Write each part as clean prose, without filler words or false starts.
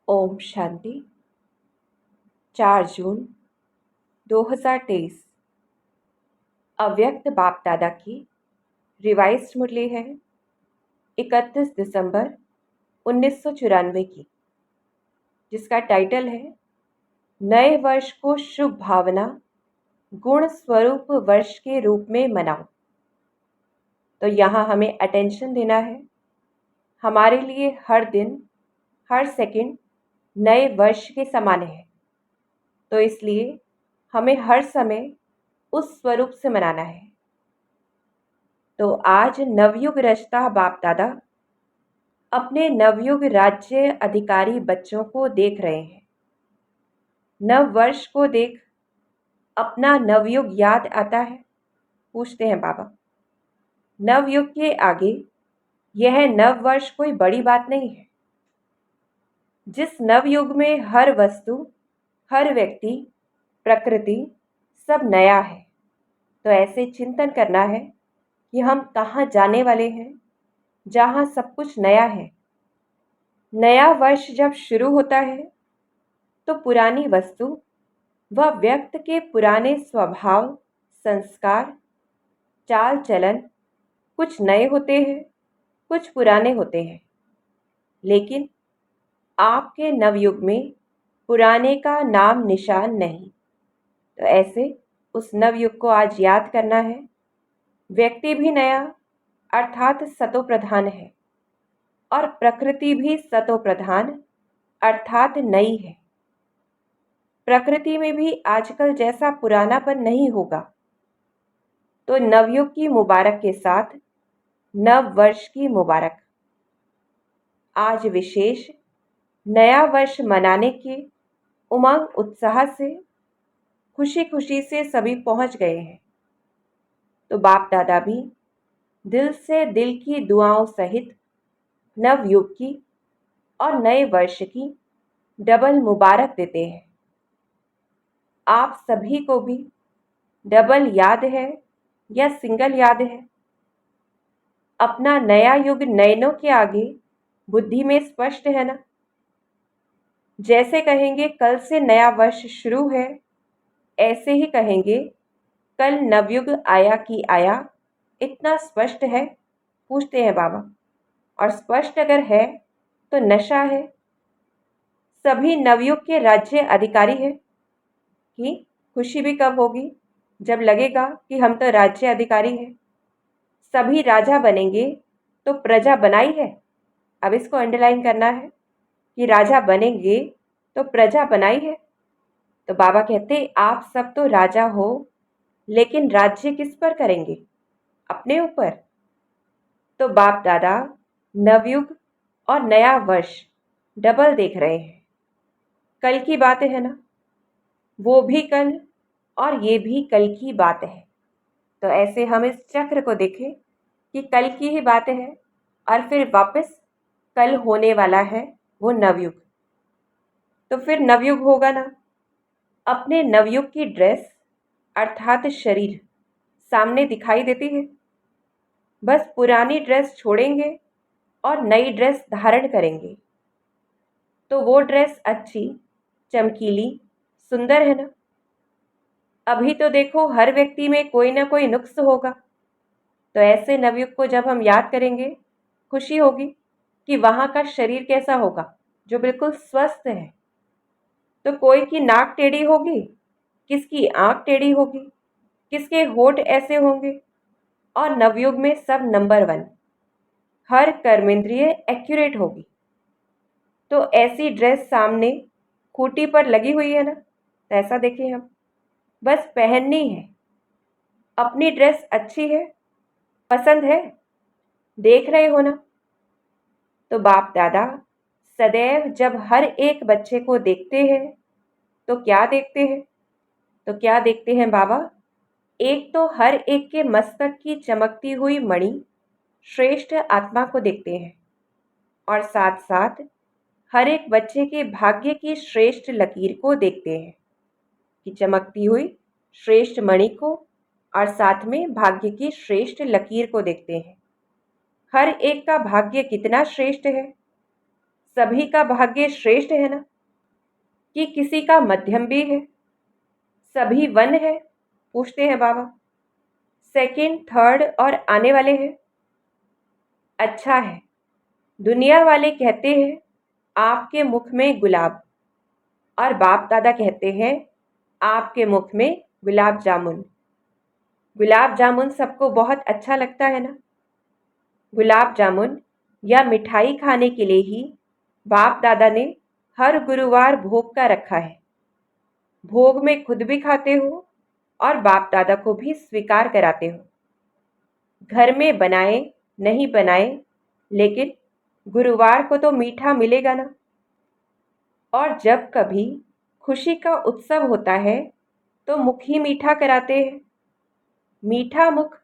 ओम शांति। 4 जून 2023 अव्यक्त बाप दादा की रिवाइज्ड मुरली है 31 दिसंबर 1994 की, जिसका टाइटल है नए वर्ष को शुभ भावना गुण स्वरूप वर्ष के रूप में मनाओ। तो यहाँ हमें अटेंशन देना है। हमारे लिए हर दिन हर सेकंड नए वर्ष के समान है, तो इसलिए हमें हर समय उस स्वरूप से मनाना है। तो आज नवयुग रचता बाप दादा अपने नवयुग राज्य अधिकारी बच्चों को देख रहे हैं। नव वर्ष को देख अपना नवयुग याद आता है। पूछते हैं बाबा, नवयुग के आगे यह नव वर्ष कोई बड़ी बात नहीं है। जिस नवयुग में हर वस्तु, हर व्यक्ति, प्रकृति सब नया है, तो ऐसे चिंतन करना है कि हम कहाँ जाने वाले हैं, जहाँ सब कुछ नया है। नया वर्ष जब शुरू होता है तो पुरानी वस्तु व व्यक्त के पुराने स्वभाव, संस्कार, चाल चलन कुछ नए होते हैं, कुछ पुराने होते हैं। लेकिन आपके नवयुग में पुराने का नाम निशान नहीं। तो ऐसे उस नवयुग को आज याद करना है। व्यक्ति भी नया अर्थात सतो प्रधान है, और प्रकृति भी सतो प्रधान अर्थात नई है। प्रकृति में भी आजकल जैसा पुरानापन नहीं होगा। तो नवयुग की मुबारक के साथ नव वर्ष की मुबारक। आज विशेष नया वर्ष मनाने के उमंग उत्साह से खुशी खुशी से सभी पहुंच गए हैं। तो बाप दादा भी दिल से दिल की दुआओं सहित नवयुग की और नए वर्ष की डबल मुबारक देते हैं। आप सभी को भी डबल याद है या सिंगल याद है? अपना नया युग नयनों के आगे बुद्धि में स्पष्ट है ना? जैसे कहेंगे कल से नया वर्ष शुरू है, ऐसे ही कहेंगे कल नवयुग आया कि आया। इतना स्पष्ट है? पूछते हैं बाबा। और स्पष्ट अगर है तो नशा है। सभी नवयुग के राज्य अधिकारी है कि खुशी भी कब होगी जब लगेगा कि हम तो राज्य अधिकारी हैं। सभी राजा बनेंगे तो प्रजा बनाई है। अब इसको अंडरलाइन करना है कि राजा बनेंगे तो प्रजा बनाई है। तो बाबा कहते आप सब तो राजा हो, लेकिन राज्य किस पर करेंगे? अपने ऊपर। तो बाप दादा नवयुग और नया वर्ष डबल देख रहे हैं। कल की बातें है ना, वो भी कल और ये भी कल की बात है। तो ऐसे हम इस चक्र को देखें कि कल की ही बातें हैं और फिर वापस कल होने वाला है वो नवयुग। तो फिर नवयुग होगा ना। अपने नवयुग की ड्रेस अर्थात शरीर सामने दिखाई देती है। बस पुरानी ड्रेस छोड़ेंगे और नई ड्रेस धारण करेंगे, तो वो ड्रेस अच्छी, चमकीली, सुंदर है ना। अभी तो देखो हर व्यक्ति में कोई ना कोई नुक्स होगा। तो ऐसे नवयुग को जब हम याद करेंगे, खुशी होगी कि वहाँ का शरीर कैसा होगा, जो बिल्कुल स्वस्थ है। तो कोई की नाक टेढ़ी होगी, किसकी आंख टेढ़ी होगी, किसके होठ ऐसे होंगे। और नवयुग में सब नंबर 1, हर कर्मेंद्रिय एक्यूरेट होगी। तो ऐसी ड्रेस सामने खूंटी पर लगी हुई है ना, तो ऐसा देखिए हम बस पहननी है। अपनी ड्रेस अच्छी है, पसंद है, देख रहे हो ना। तो बाप दादा सदैव जब हर एक बच्चे को देखते हैं तो क्या देखते हैं? तो क्या देखते हैं बाबा? एक तो हर एक के मस्तक की चमकती हुई मणि श्रेष्ठ आत्मा को देखते हैं, और साथ साथ हर एक बच्चे के भाग्य की श्रेष्ठ लकीर को देखते हैं कि चमकती हुई श्रेष्ठ मणि को, और साथ में भाग्य की श्रेष्ठ लकीर को देखते हैं। हर एक का भाग्य कितना श्रेष्ठ है। सभी का भाग्य श्रेष्ठ है ना, कि किसी का मध्यम भी है? सभी वन है? पूछते हैं बाबा। सेकंड, थर्ड और आने वाले हैं? अच्छा है। दुनिया वाले कहते हैं आपके मुख में गुलाब, और बाप दादा कहते हैं आपके मुख में गुलाब जामुन। गुलाब जामुन सबको बहुत अच्छा लगता है ना। गुलाब जामुन या मिठाई खाने के लिए ही बाप दादा ने हर गुरुवार भोग का रखा है। भोग में खुद भी खाते हो और बाप दादा को भी स्वीकार कराते हो। घर में बनाए नहीं बनाए, लेकिन गुरुवार को तो मीठा मिलेगा ना। और जब कभी खुशी का उत्सव होता है तो मुख ही मीठा कराते हैं। मीठा मुख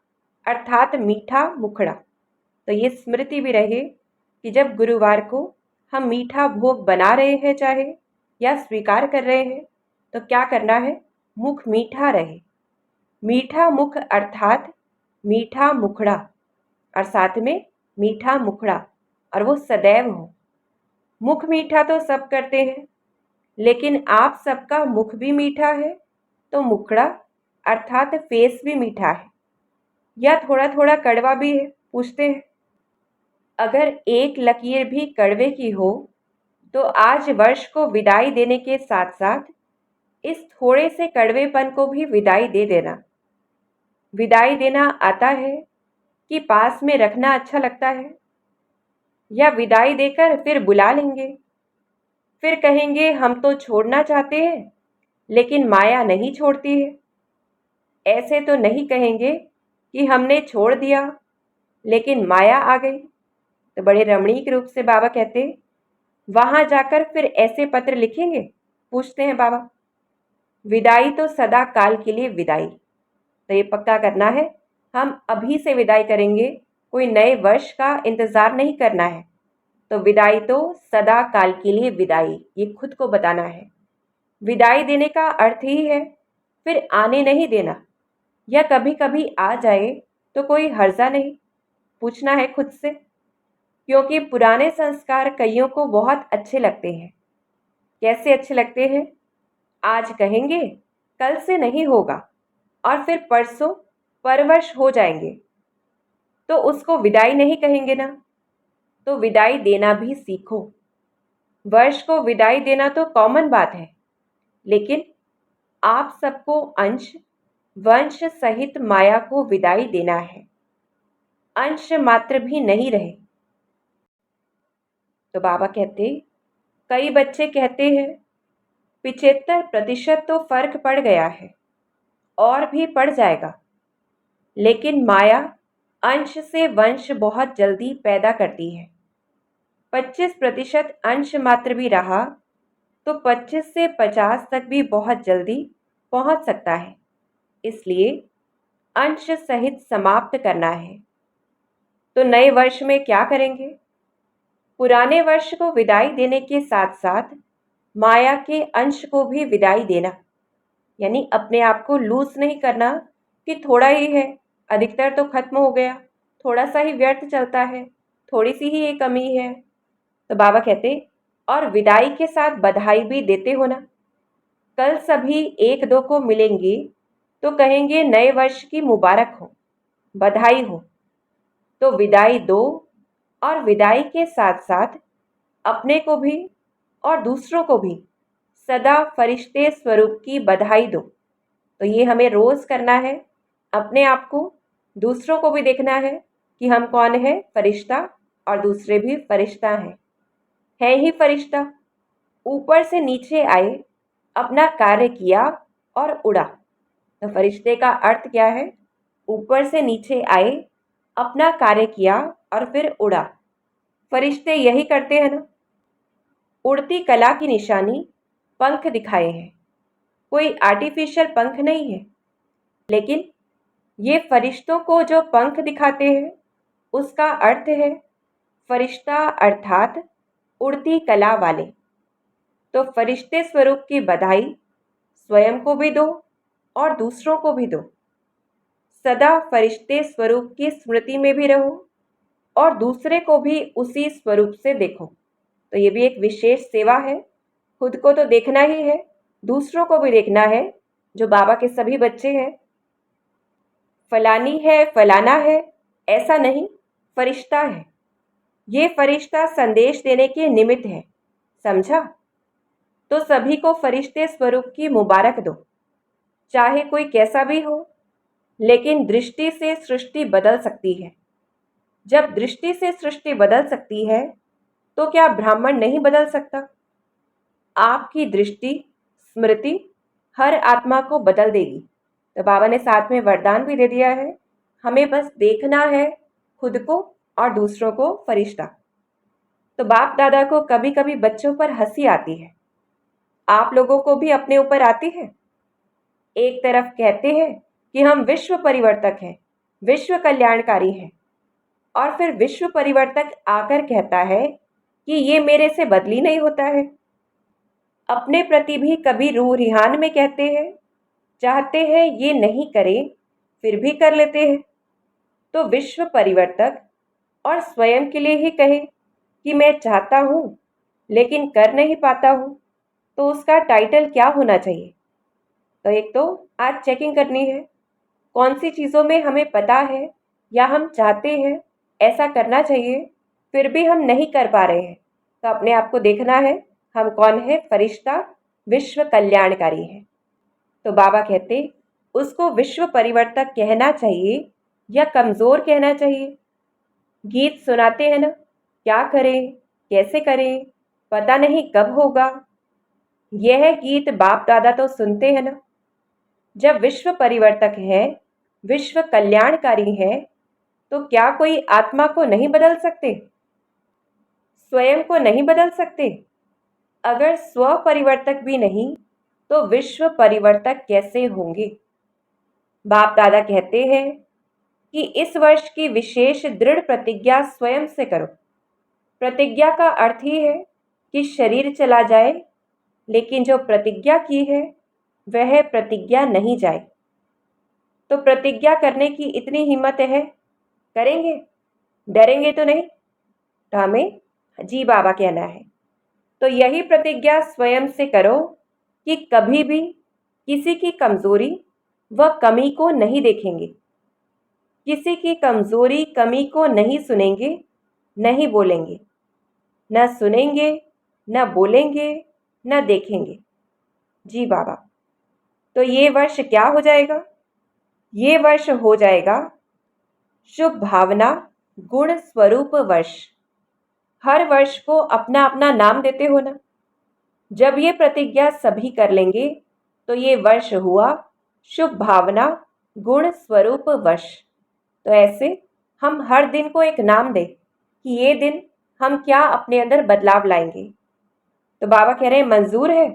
अर्थात मीठा मुखड़ा। तो ये स्मृति भी रहे कि जब गुरुवार को हम मीठा भोग बना रहे हैं चाहे या स्वीकार कर रहे हैं, तो क्या करना है? मुख मीठा रहे। मीठा मुख अर्थात मीठा मुखड़ा, और साथ में मीठा मुखड़ा, और वो सदैव हो। मुख मीठा तो सब करते हैं, लेकिन आप सबका मुख भी मीठा है तो मुखड़ा अर्थात फेस भी मीठा है या थोड़ा थोड़ा कड़वा भी है? पूछते हैं। अगर एक लकीर भी कड़वे की हो तो आज वर्ष को विदाई देने के साथ साथ इस थोड़े से कड़वेपन को भी विदाई दे देना। विदाई देना आता है कि पास में रखना अच्छा लगता है, या विदाई देकर फिर बुला लेंगे, फिर कहेंगे हम तो छोड़ना चाहते हैं लेकिन माया नहीं छोड़ती है। ऐसे तो नहीं कहेंगे कि हमने छोड़ दिया लेकिन माया आ गई। तो बड़े रमणीक रूप से बाबा कहते, वहां जाकर फिर ऐसे पत्र लिखेंगे? पूछते हैं बाबा। विदाई तो सदा काल के लिए विदाई, तो ये पक्का करना है हम अभी से विदाई करेंगे, कोई नए वर्ष का इंतजार नहीं करना है। तो विदाई तो सदा काल के लिए विदाई, ये खुद को बताना है। विदाई देने का अर्थ ही है फिर आने नहीं देना, या कभी कभी आ जाए तो कोई हर्जा नहीं। पूछना है खुद से, क्योंकि पुराने संस्कार कईयों को बहुत अच्छे लगते हैं। कैसे अच्छे लगते हैं? आज कहेंगे कल से नहीं होगा, और फिर परसों परवश हो जाएंगे, तो उसको विदाई नहीं कहेंगे ना। तो विदाई देना भी सीखो। वर्ष को विदाई देना तो कॉमन बात है, लेकिन आप सबको अंश वंश सहित माया को विदाई देना है। अंश मात्र भी नहीं रहे। तो बाबा कहते, कई बच्चे कहते हैं 75% तो फर्क पड़ गया है और भी पड़ जाएगा, लेकिन माया अंश से वंश बहुत जल्दी पैदा करती है। 25% अंश मात्र भी रहा तो 25 से 50 तक भी बहुत जल्दी पहुंच सकता है। इसलिए अंश सहित समाप्त करना है। तो नए वर्ष में क्या करेंगे? पुराने वर्ष को विदाई देने के साथ साथ माया के अंश को भी विदाई देना, यानी अपने आप को लूज नहीं करना कि थोड़ा ही है, अधिकतर तो खत्म हो गया, थोड़ा सा ही व्यर्थ चलता है, थोड़ी सी ही ये कमी है। तो बाबा कहते, और विदाई के साथ बधाई भी देते हो ना। कल सभी एक दो को मिलेंगे तो कहेंगे नए वर्ष की मुबारक हो, बधाई हो। तो विदाई दो, और विदाई के साथ साथ अपने को भी और दूसरों को भी सदा फरिश्ते स्वरूप की बधाई दो। तो ये हमें रोज करना है। अपने आप को, दूसरों को भी देखना है कि हम कौन है, फरिश्ता, और दूसरे भी फरिश्ता हैं। है ही फरिश्ता। ऊपर से नीचे आए, अपना कार्य किया और उड़ा। तो फरिश्ते का अर्थ क्या है? ऊपर से नीचे आए, अपना कार्य किया और फिर उड़ा। फरिश्ते यही करते हैं ना। उड़ती कला की निशानी पंख दिखाए हैं। कोई आर्टिफिशियल पंख नहीं है, लेकिन ये फरिश्तों को जो पंख दिखाते हैं उसका अर्थ है फरिश्ता अर्थात उड़ती कला वाले। तो फरिश्ते स्वरूप की बधाई स्वयं को भी दो और दूसरों को भी दो। सदा फरिश्ते स्वरूप की स्मृति में भी रहो और दूसरे को भी उसी स्वरूप से देखो। तो ये भी एक विशेष सेवा है। खुद को तो देखना ही है, दूसरों को भी देखना है, जो बाबा के सभी बच्चे हैं। फलानी है, फलाना है, ऐसा नहीं, फरिश्ता है। ये फरिश्ता संदेश देने के निमित्त है, समझा? तो सभी को फरिश्ते स्वरूप की मुबारक दो, चाहे कोई कैसा भी हो। लेकिन दृष्टि से सृष्टि बदल सकती है। जब दृष्टि से सृष्टि बदल सकती है, तो क्या ब्राह्मण नहीं बदल सकता? आपकी दृष्टि, स्मृति हर आत्मा को बदल देगी। तो बाबा ने साथ में वरदान भी दे दिया है, हमें बस देखना है खुद को और दूसरों को फरिश्ता। तो बाप दादा को कभी कभी बच्चों पर हंसी आती है, आप लोगों को भी अपने ऊपर आती है। एक तरफ कहते हैं कि हम विश्व परिवर्तक हैं, विश्व कल्याणकारी हैं, और फिर विश्व परिवर्तक आकर कहता है कि ये मेरे से बदली नहीं होता है। अपने प्रति भी कभी रूह रिहान में कहते हैं, चाहते हैं ये नहीं करें, फिर भी कर लेते हैं। तो विश्व परिवर्तक और स्वयं के लिए ही कहे कि मैं चाहता हूँ लेकिन कर नहीं पाता हूँ, तो उसका टाइटल क्या होना चाहिए? तो एक तो आज चेकिंग करनी है, कौन सी चीज़ों में हमें पता है या हम चाहते हैं ऐसा करना चाहिए, फिर भी हम नहीं कर पा रहे हैं। तो अपने आप को देखना है, हम कौन है? फरिश्ता, विश्व कल्याणकारी है। तो बाबा कहते उसको विश्व परिवर्तक कहना चाहिए या कमज़ोर कहना चाहिए? गीत सुनाते हैं ना, क्या करें, कैसे करें, पता नहीं कब होगा। यह गीत बाप दादा तो सुनते हैं ना। जब विश्व परिवर्तक है, विश्व कल्याणकारी है, तो क्या कोई आत्मा को नहीं बदल सकते? स्वयं को नहीं बदल सकते? अगर स्व परिवर्तक भी नहीं, तो विश्व परिवर्तक कैसे होंगे? बाप दादा कहते हैं कि इस वर्ष की विशेष दृढ़ प्रतिज्ञा स्वयं से करो। प्रतिज्ञा का अर्थ ही है कि शरीर चला जाए, लेकिन जो प्रतिज्ञा की है वह प्रतिज्ञा नहीं जाए। तो प्रतिज्ञा करने की इतनी हिम्मत है, करेंगे, डरेंगे तो नहीं। तो हमें जी बाबा कहना है। तो यही प्रतिज्ञा स्वयं से करो कि कभी भी किसी की कमजोरी व कमी को नहीं देखेंगे, किसी की कमजोरी कमी को नहीं सुनेंगे, नहीं बोलेंगे, न सुनेंगे, न बोलेंगे, न देखेंगे। जी बाबा। तो ये वर्ष क्या हो जाएगा? ये वर्ष हो जाएगा शुभ भावना गुण स्वरूप वर्ष। हर वर्ष को अपना अपना नाम देते हो ना। जब ये प्रतिज्ञा सभी कर लेंगे, तो ये वर्ष हुआ शुभ भावना गुण स्वरूप वर्ष। तो ऐसे हम हर दिन को एक नाम दें कि ये दिन हम क्या अपने अंदर बदलाव लाएंगे। तो बाबा कह रहे हैं मंजूर है।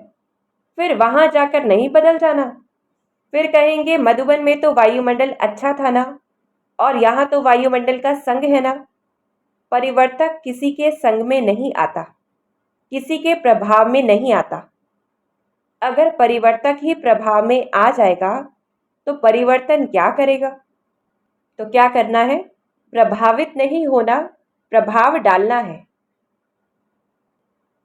फिर वहां जाकर नहीं बदल जाना। फिर कहेंगे मधुबन में तो वायुमंडल अच्छा था ना, और यहाँ तो वायुमंडल का संग है ना। परिवर्तक किसी के संग में नहीं आता, किसी के प्रभाव में नहीं आता। अगर परिवर्तक ही प्रभाव में आ जाएगा, तो परिवर्तन क्या करेगा? तो क्या करना है? प्रभावित नहीं होना, प्रभाव डालना है।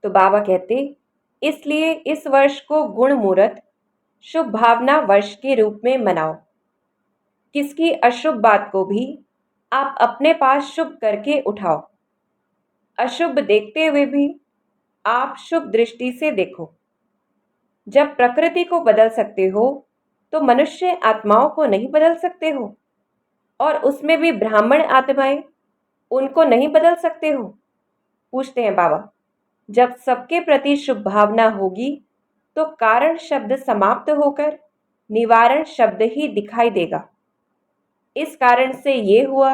तो बाबा कहते इसलिए इस वर्ष को गुण मुहूर्त शुभ भावना वर्ष के रूप में मनाओ। किसकी अशुभ बात को भी आप अपने पास शुभ करके उठाओ। अशुभ देखते हुए भी आप शुभ दृष्टि से देखो। जब प्रकृति को बदल सकते हो, तो मनुष्य आत्माओं को नहीं बदल सकते हो? और उसमें भी ब्राह्मण आत्माएं, उनको नहीं बदल सकते हो? पूछते हैं बाबा। जब सबके प्रति शुभ भावना होगी, तो कारण शब्द समाप्त होकर निवारण शब्द ही दिखाई देगा। इस कारण से ये हुआ,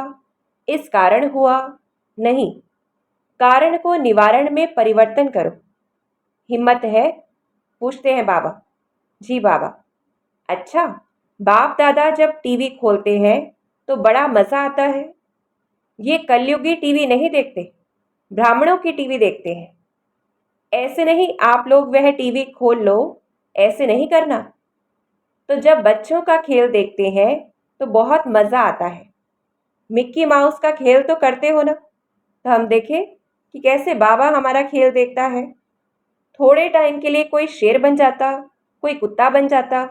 इस कारण हुआ नहीं, कारण को निवारण में परिवर्तन करो। हिम्मत है? पूछते हैं बाबा। जी बाबा। अच्छा, बाप दादा जब टीवी खोलते हैं तो बड़ा मज़ा आता है। ये कलयुगी टीवी नहीं देखते, ब्राह्मणों की टीवी देखते हैं। ऐसे नहीं आप लोग वह टीवी खोल लो, ऐसे नहीं करना। तो जब बच्चों का खेल देखते हैं तो बहुत मज़ा आता है। मिक्की माउस का खेल तो करते हो ना? तो हम देखें कि कैसे बाबा हमारा खेल देखता है। थोड़े टाइम के लिए कोई शेर बन जाता, कोई कुत्ता बन जाता।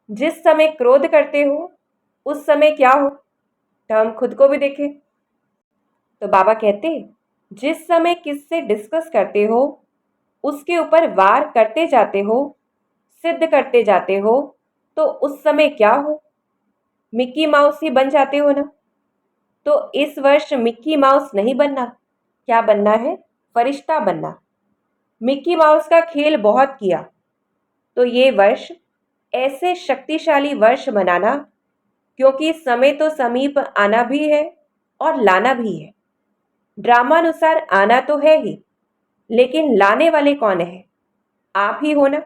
जिस समय क्रोध करते हो उस समय क्या हो, तो हम खुद को भी देखें। तो बाबा कहते, जिस समय किससे डिस्कस करते हो उसके ऊपर वार करते जाते हो, सिद्ध करते जाते हो, तो उस समय क्या हो, मिक्की माउस ही बन जाते हो ना। तो इस वर्ष मिक्की माउस नहीं बनना, क्या बनना है, फरिश्ता बनना। मिक्की माउस का खेल बहुत किया, तो ये वर्ष ऐसे शक्तिशाली वर्ष मनाना, क्योंकि समय तो समीप आना भी है और लाना भी है। ड्रामानुसार आना तो है ही, लेकिन लाने वाले कौन है, आप ही हो ना।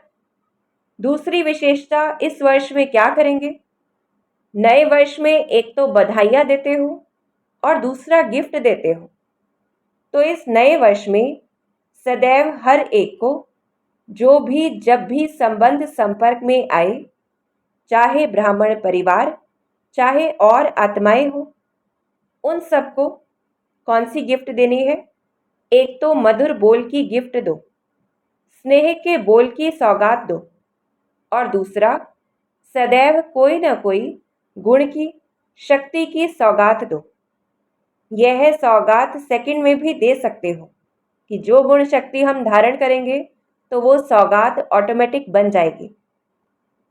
दूसरी विशेषता, इस वर्ष में क्या करेंगे, नए वर्ष में एक तो बधाइयाँ देते हो और दूसरा गिफ्ट देते हो। तो इस नए वर्ष में सदैव हर एक को जो भी जब भी संबंध संपर्क में आए, चाहे ब्राह्मण परिवार चाहे और आत्माएं हो, उन सबको कौन सी गिफ्ट देनी है, एक तो मधुर बोल की गिफ्ट दो, स्नेह के बोल की सौगात दो, और दूसरा सदैव कोई न कोई गुण की शक्ति की सौगात दो। यह सौगात सेकंड में भी दे सकते हो कि जो गुण शक्ति हम धारण करेंगे तो वो सौगात ऑटोमेटिक बन जाएगी।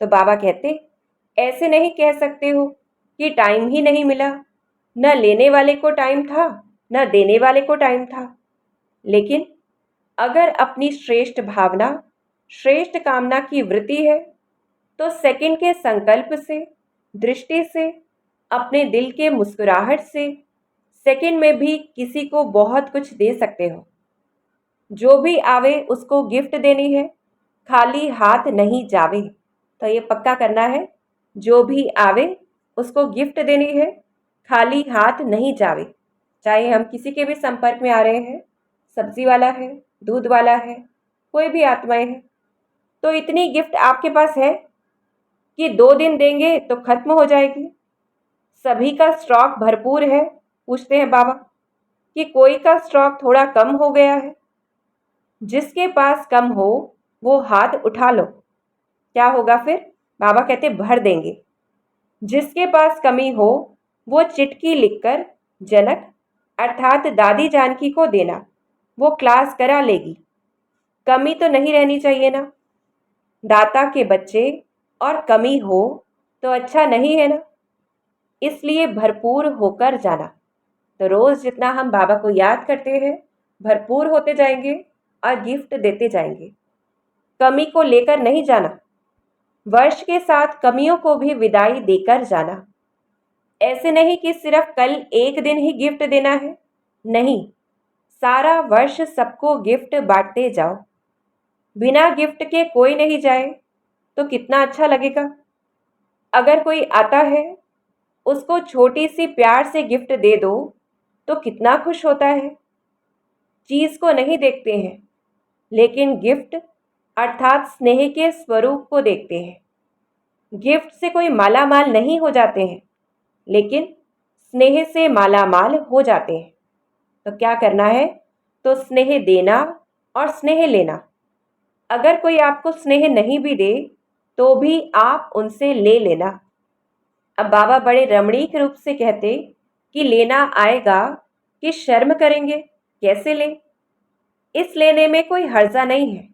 तो बाबा कहते, ऐसे नहीं कह सकते हो कि टाइम ही नहीं मिला, न लेने वाले को टाइम था न देने वाले को टाइम था। लेकिन अगर अपनी श्रेष्ठ भावना, श्रेष्ठ कामना की वृत्ति है, तो सेकंड के संकल्प से, दृष्टि से, अपने दिल के मुस्कुराहट से सेकंड में भी किसी को बहुत कुछ दे सकते हो। जो भी आवे उसको गिफ्ट देनी है, खाली हाथ नहीं जावे। तो ये पक्का करना है, जो भी आवे उसको गिफ्ट देनी है, खाली हाथ नहीं जावे। चाहे हम किसी के भी संपर्क में आ रहे हैं, सब्जी वाला है, दूध वाला है, कोई भी आत्माएं हैं, तो इतनी गिफ्ट आपके पास है कि 2 दिन देंगे तो खत्म हो जाएगी। सभी का स्टॉक भरपूर है। पूछते हैं बाबा कि कोई का स्टॉक थोड़ा कम हो गया है, जिसके पास कम हो वो हाथ उठा लो। क्या होगा फिर, बाबा कहते भर देंगे। जिसके पास कमी हो वो चिट्ठी लिखकर जनक अर्थात दादी जानकी को देना, वो क्लास करा लेगी। कमी तो नहीं रहनी चाहिए ना, दाता के बच्चे और कमी हो तो अच्छा नहीं है ना। इसलिए भरपूर होकर जाना। तो रोज जितना हम बाबा को याद करते हैं, भरपूर होते जाएंगे और गिफ्ट देते जाएंगे। कमी को लेकर नहीं जाना, वर्ष के साथ कमियों को भी विदाई देकर जाना। ऐसे नहीं कि सिर्फ कल एक दिन ही गिफ्ट देना है, नहीं, सारा वर्ष सबको गिफ्ट बांटते जाओ। बिना गिफ्ट के कोई नहीं जाए तो कितना अच्छा लगेगा। अगर कोई आता है, उसको छोटी सी प्यार से गिफ्ट दे दो तो कितना खुश होता है। चीज को नहीं देखते हैं, लेकिन गिफ्ट अर्थात स्नेह के स्वरूप को देखते हैं। गिफ्ट से कोई माला माल नहीं हो जाते हैं, लेकिन स्नेह से माला माल हो जाते हैं। तो क्या करना है, तो स्नेह देना और स्नेह लेना। अगर कोई आपको स्नेह नहीं भी दे तो भी आप उनसे ले लेना। अब बाबा बड़े रमणीक रूप से कहते कि लेना आएगा कि शर्म करेंगे, कैसे ले। इस लेने में कोई हर्जा नहीं है।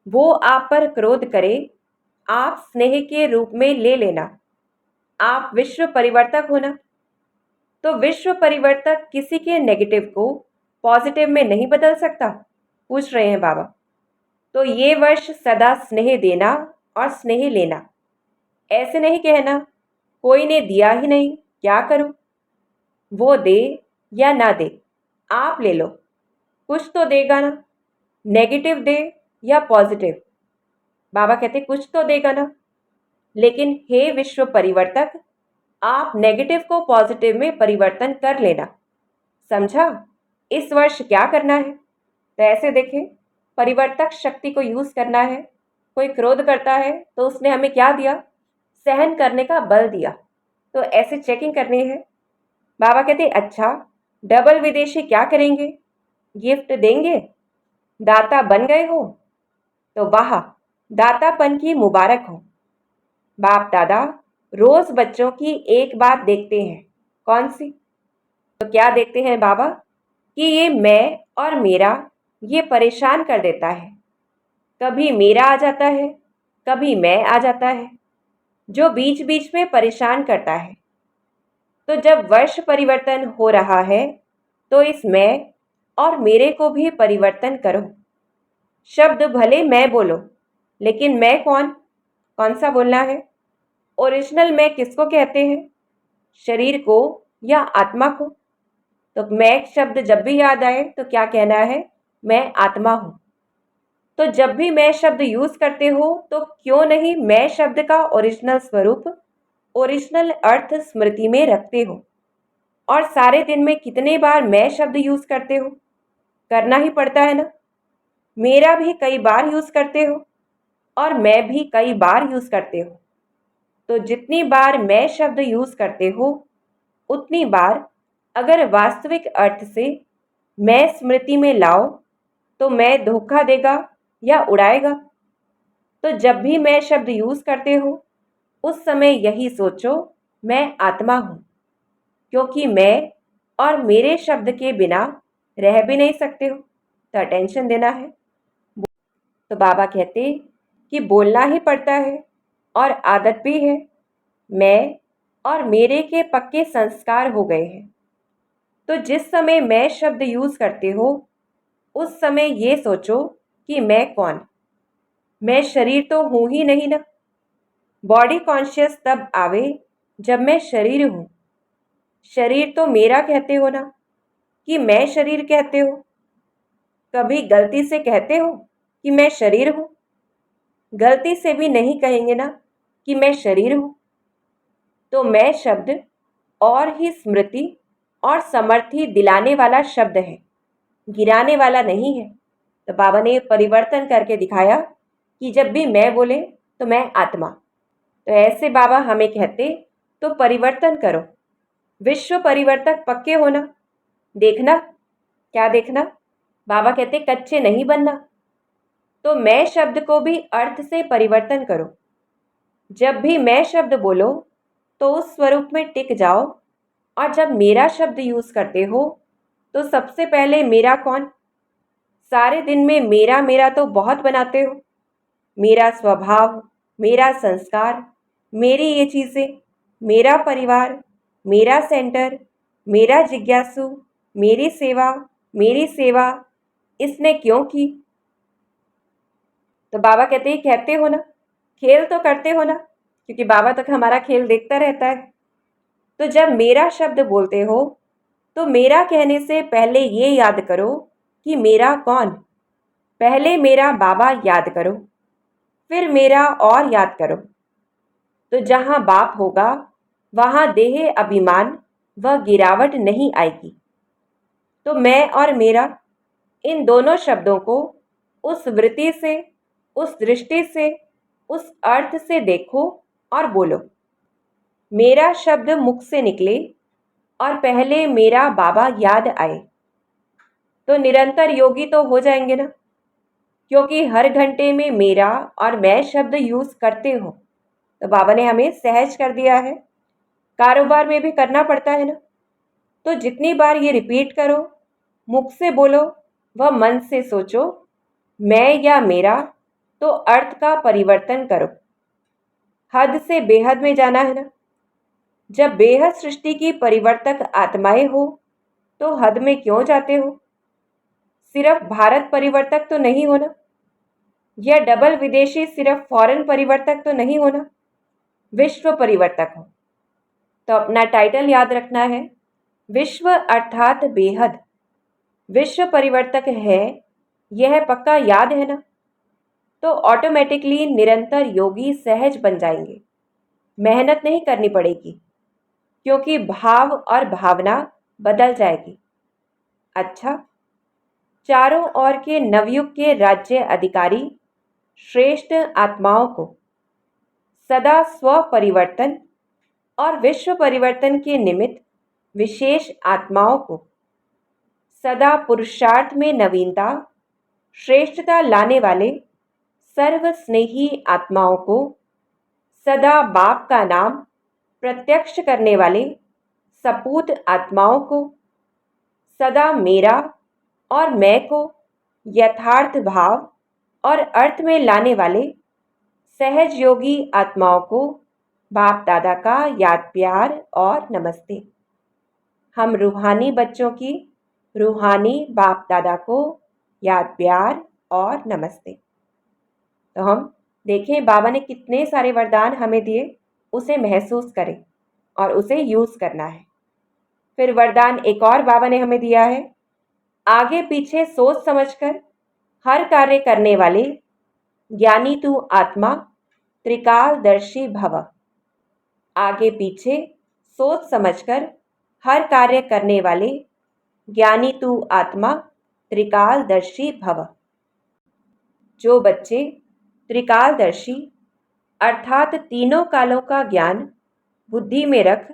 वो आप पर क्रोध करे, आप स्नेह के रूप में ले लेना। आप विश्व परिवर्तक हो ना, तो विश्व परिवर्तक किसी के नेगेटिव को पॉजिटिव में नहीं बदल सकता, पूछ रहे हैं बाबा। तो ये वर्ष सदा स्नेह देना और स्नेह लेना। ऐसे नहीं कहना कोई ने दिया ही नहीं, क्या करूं। वो दे या ना दे, आप ले लो, कुछ तो देगा ना। नेगेटिव दे या पॉजिटिव, बाबा कहते कुछ तो देगा ना। लेकिन हे विश्व परिवर्तक, आप नेगेटिव को पॉजिटिव में परिवर्तन कर लेना। समझा, इस वर्ष क्या करना है। तो ऐसे देखें, परिवर्तक शक्ति को यूज करना है। कोई क्रोध करता है तो उसने हमें क्या दिया, सहन करने का बल दिया। तो ऐसे चेकिंग करनी है। बाबा कहते अच्छा, डबल विदेशी क्या करेंगे। गिफ्ट देंगे, दाता बन गए हो तो वाह, दातापन की मुबारक हो। बाप दादा रोज बच्चों की एक बात देखते हैं, कौन सी? तो क्या देखते हैं बाबा? कि ये मैं और मेरा ये परेशान कर देता है। कभी मेरा आ जाता है, कभी मैं आ जाता है, जो बीच बीच में परेशान करता है। तो जब वर्ष परिवर्तन हो रहा है तो इस मैं और मेरे को भी परिवर्तन करो। शब्द भले मैं बोलो, लेकिन मैं कौन? कौन सा बोलना है? ओरिजिनल मैं किसको कहते हैं? शरीर को या आत्मा को? तो मैं शब्द जब भी याद आए तो क्या कहना है? मैं आत्मा हूं। तो जब भी मैं शब्द यूज करते हो तो क्यों नहीं मैं शब्द का ओरिजिनल स्वरूप, ओरिजिनल अर्थ स्मृति में रखते हो? और सारे दिन में कितने बार मैं शब्द यूज करते हो? करना ही पड़ता है ना। मेरा भी कई बार यूज करते हो और मैं भी कई बार यूज करते हो। तो जितनी बार मैं शब्द यूज करते हो उतनी बार अगर वास्तविक अर्थ से मैं स्मृति में लाओ तो मैं धोखा देगा या उड़ाएगा? तो जब भी मैं शब्द यूज करते हो उस समय यही सोचो, मैं आत्मा हूं, क्योंकि मैं और मेरे शब्द के बिना रह भी नहीं सकते हो। तो अटेंशन देना है। तो बाबा कहते कि बोलना ही पड़ता है और आदत भी है। मैं और मेरे के पक्के संस्कार हो गए हैं। तो जिस समय मैं शब्द यूज करते हो उस समय ये सोचो कि मैं कौन? मैं शरीर तो हूं ही नहीं ना। बॉडी कॉन्शियस तब आवे जब मैं शरीर हूं। शरीर तो मेरा कहते हो ना, कि मैं शरीर कहते हो? कभी गलती से कहते हो कि मैं शरीर हूं? गलती से भी नहीं कहेंगे ना कि मैं शरीर हूं। तो मैं शब्द और ही स्मृति और समर्थी दिलाने वाला शब्द है, गिराने वाला नहीं है। तो बाबा ने परिवर्तन करके दिखाया कि जब भी मैं बोले तो मैं आत्मा। तो ऐसे बाबा हमें कहते तो परिवर्तन करो, विश्व परिवर्तक पक्के होना। देखना, क्या देखना? बाबा कहते कच्चे नहीं बनना। तो मैं शब्द को भी अर्थ से परिवर्तन करो। जब भी मैं शब्द बोलो तो उस स्वरूप में टिक जाओ। और जब मेरा शब्द यूज करते हो तो सबसे पहले मेरा कौन? सारे दिन में मेरा मेरा तो बहुत बनाते हो। मेरा स्वभाव, मेरा संस्कार, मेरी ये चीज़ें, मेरा परिवार, मेरा सेंटर, मेरा जिज्ञासु, मेरी सेवा, इसने क्यों की? तो बाबा कहते ही कहते हो ना, खेल तो करते हो ना, क्योंकि बाबा तक हमारा खेल देखता रहता है। तो जब मेरा शब्द बोलते हो तो मेरा कहने से पहले ये याद करो कि मेरा कौन? पहले मेरा बाबा याद करो, फिर मेरा और याद करो। तो जहां बाप होगा वहां देह अभिमान व गिरावट नहीं आएगी। तो मैं और मेरा, इन दोनों शब्दों को उस वृत्ति से, उस दृष्टि से, उस अर्थ से देखो और बोलो। मेरा शब्द मुख से निकले और पहले मेरा बाबा याद आए तो निरंतर योगी तो हो जाएंगे ना, क्योंकि हर घंटे में मेरा और मैं शब्द यूज करते हो। तो बाबा ने हमें सहज कर दिया है। कारोबार में भी करना पड़ता है ना। तो जितनी बार ये रिपीट करो, मुख से बोलो व मन से सोचो, मैं या मेरा, तो अर्थ का परिवर्तन करो। हद से बेहद में जाना है ना। जब बेहद सृष्टि की परिवर्तक आत्माएं हो तो हद में क्यों जाते हो? सिर्फ भारत परिवर्तक तो नहीं होना, या डबल विदेशी सिर्फ फॉरेन परिवर्तक तो नहीं होना, विश्व परिवर्तक हो। तो अपना टाइटल याद रखना है, विश्व अर्थात बेहद। विश्व परिवर्तक है, यह पक्का याद है ना। तो ऑटोमेटिकली निरंतर योगी सहज बन जाएंगे। मेहनत नहीं करनी पड़ेगी, क्योंकि भाव और भावना बदल जाएगी। अच्छा, चारों ओर के नवयुग के राज्य अधिकारी श्रेष्ठ आत्माओं को सदा स्व परिवर्तन और विश्व परिवर्तन के निमित्त विशेष आत्माओं को सदा पुरुषार्थ में नवीनता, श्रेष्ठता लाने वाले सर्व स्नेही आत्माओं को, सदा बाप का नाम प्रत्यक्ष करने वाले सपूत आत्माओं को, सदा मेरा और मैं को यथार्थ भाव और अर्थ में लाने वाले सहज योगी आत्माओं को बाप दादा का याद प्यार और नमस्ते। हम रूहानी बच्चों की रूहानी बाप दादा को याद प्यार और नमस्ते। तो हम देखें बाबा ने कितने सारे वरदान हमें दिए, उसे महसूस करें और उसे यूज़ करना है। फिर वरदान एक और बाबा ने हमें दिया है, आगे पीछे सोच समझकर हर कार्य करने वाले ज्ञानी तू आत्मा त्रिकालदर्शी भव। आगे पीछे सोच समझकर हर कार्य करने वाले ज्ञानी तू आत्मा त्रिकालदर्शी भव। जो बच्चे त्रिकालदर्शी अर्थात तीनों कालों का ज्ञान बुद्धि में रख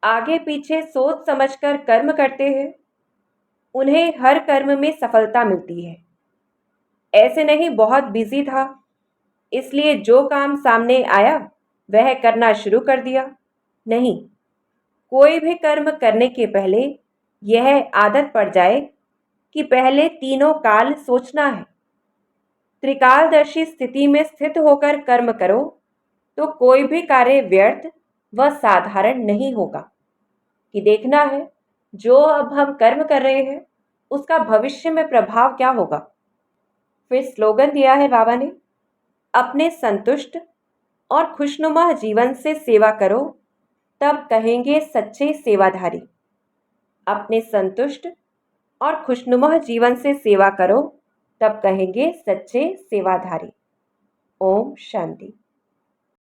आगे पीछे सोच समझकर कर्म करते हैं, उन्हें हर कर्म में सफलता मिलती है। ऐसे नहीं बहुत बिजी था इसलिए जो काम सामने आया वह करना शुरू कर दिया, नहीं। कोई भी कर्म करने के पहले यह आदत पड़ जाए कि पहले तीनों काल सोचना है। त्रिकालदर्शी स्थिति में स्थित होकर कर्म करो तो कोई भी कार्य व्यर्थ व साधारण नहीं होगा। कि देखना है जो अब हम कर्म कर रहे हैं उसका भविष्य में प्रभाव क्या होगा। फिर स्लोगन दिया है बाबा ने, अपने संतुष्ट और खुशनुमा जीवन से सेवा करो तब कहेंगे सच्चे सेवाधारी। अपने संतुष्ट और खुशनुमा जीवन से सेवा करो तब कहेंगे सच्चे सेवाधारी। ओम शांति।